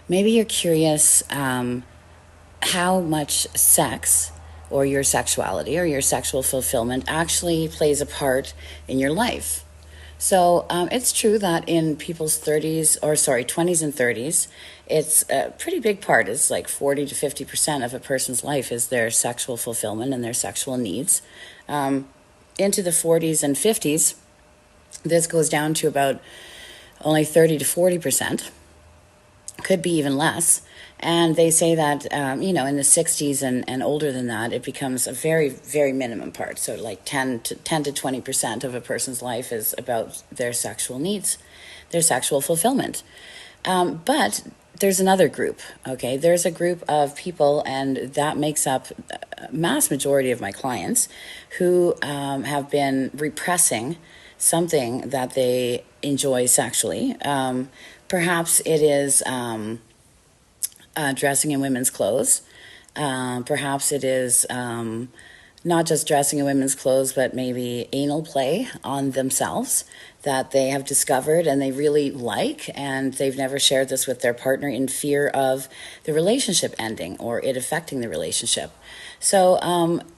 Maybe you're curious how much sex or your sexuality or your sexual fulfillment actually plays a part in your life. So it's true that in people's 20s and 30s, it's a pretty big part. It's like 40 to 50% of a person's life is their sexual fulfillment and their sexual needs. Into the 40s and 50s, this goes down to about only 30 to 40%, could be even less. And they say that, in the 60s and older than that, it becomes a very, very minimum part. So like 10 to 20% of a person's life is about their sexual needs, their sexual fulfillment. But there's another group, okay? There's a group of people, and that makes up a mass majority of my clients who have been repressing something that they enjoy sexually. Perhaps it is dressing in women's clothes. Perhaps it is not just dressing in women's clothes, but maybe anal play on themselves that they have discovered and they really like, and they've never shared this with their partner in fear of the relationship ending or it affecting the relationship. So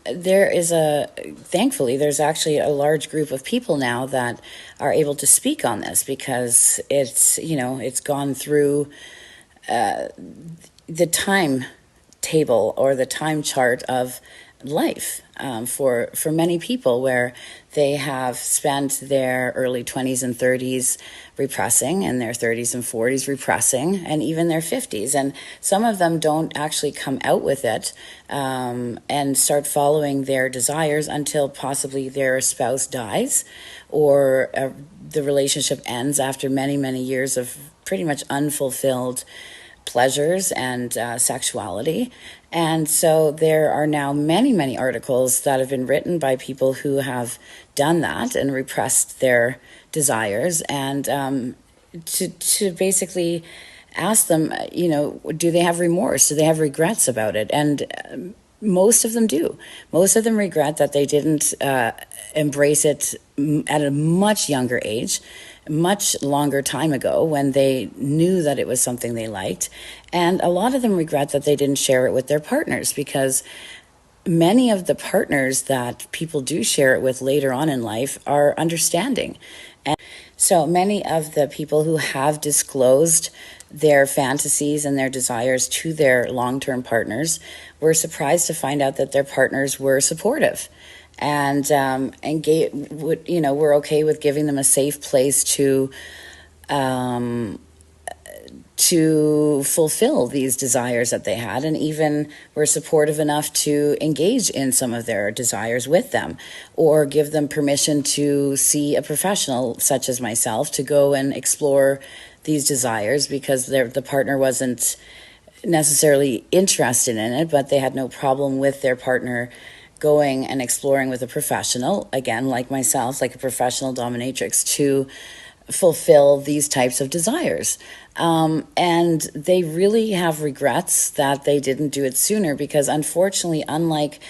thankfully, there's actually a large group of people now that are able to speak on this because it's gone through the time table or the time chart of life for many people, where they have spent their early 20s and 30s repressing, and their 30s and 40s repressing, and even their 50s. And some of them don't actually come out with it and start following their desires until possibly their spouse dies, or the relationship ends after many, many years of pretty much unfulfilled pleasures and sexuality. And so there are now many, many articles that have been written by people who have done that and repressed their desires, and to basically ask them, do they have remorse? Do they have regrets about it? And most of them do. Most of them regret that they didn't embrace it at a much younger age, much longer time ago, when they knew that it was something they liked. And a lot of them regret that they didn't share it with their partners, because many of the partners that people do share it with later on in life are understanding. And so many of the people who have disclosed their fantasies and their desires to their long-term partners were surprised to find out that their partners were supportive and were okay with giving them a safe place to fulfill these desires that they had, and even were supportive enough to engage in some of their desires with them, or give them permission to see a professional such as myself to go and explore these desires, because the partner wasn't necessarily interested in it, but they had no problem with their partner going and exploring with a professional, again, like myself, like a professional dominatrix, to fulfill these types of desires. And they really have regrets that they didn't do it sooner, because unfortunately, unlike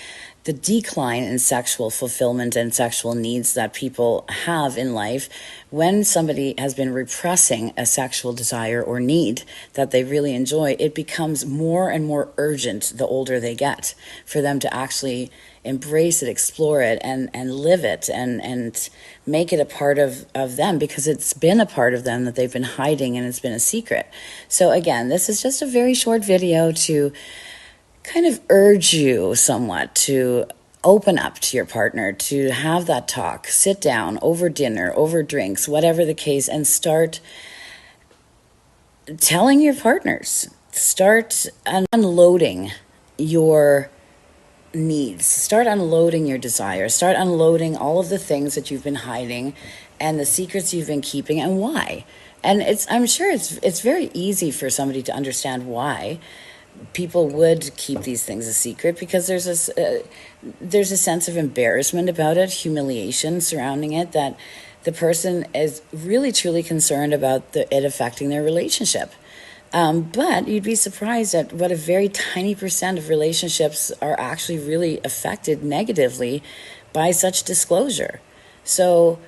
the decline in sexual fulfillment and sexual needs that people have in life, when somebody has been repressing a sexual desire or need that they really enjoy, it becomes more and more urgent the older they get for them to actually embrace it, explore it, and live it, and make it a part of them, because it's been a part of them that they've been hiding, and it's been a secret. So again, this is just a very short video to kind of urge you somewhat to open up to your partner, to have that talk, sit down over dinner, over drinks, whatever the case, and start telling your partners, start unloading your needs, start unloading your desires, start unloading all of the things that you've been hiding and the secrets you've been keeping, and why. And I'm sure it's very easy for somebody to understand why people would keep these things a secret, because there's a sense of embarrassment about it, humiliation surrounding it, that the person is really truly concerned about it affecting their relationship. But you'd be surprised at what a very tiny percent of relationships are actually really affected negatively by such disclosure. So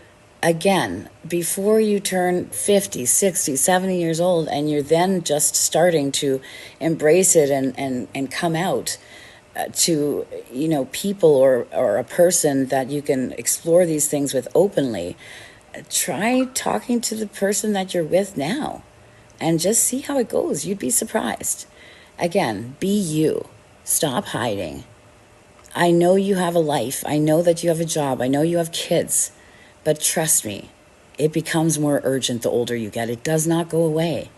again, before you turn 50, 60, 70 years old, and you're then just starting to embrace it and come out to, people or a person that you can explore these things with openly, try talking to the person that you're with now and just see how it goes. You'd be surprised. Again, be you. Stop hiding. I know you have a life. I know that you have a job. I know you have kids. But trust me, it becomes more urgent the older you get. It does not go away.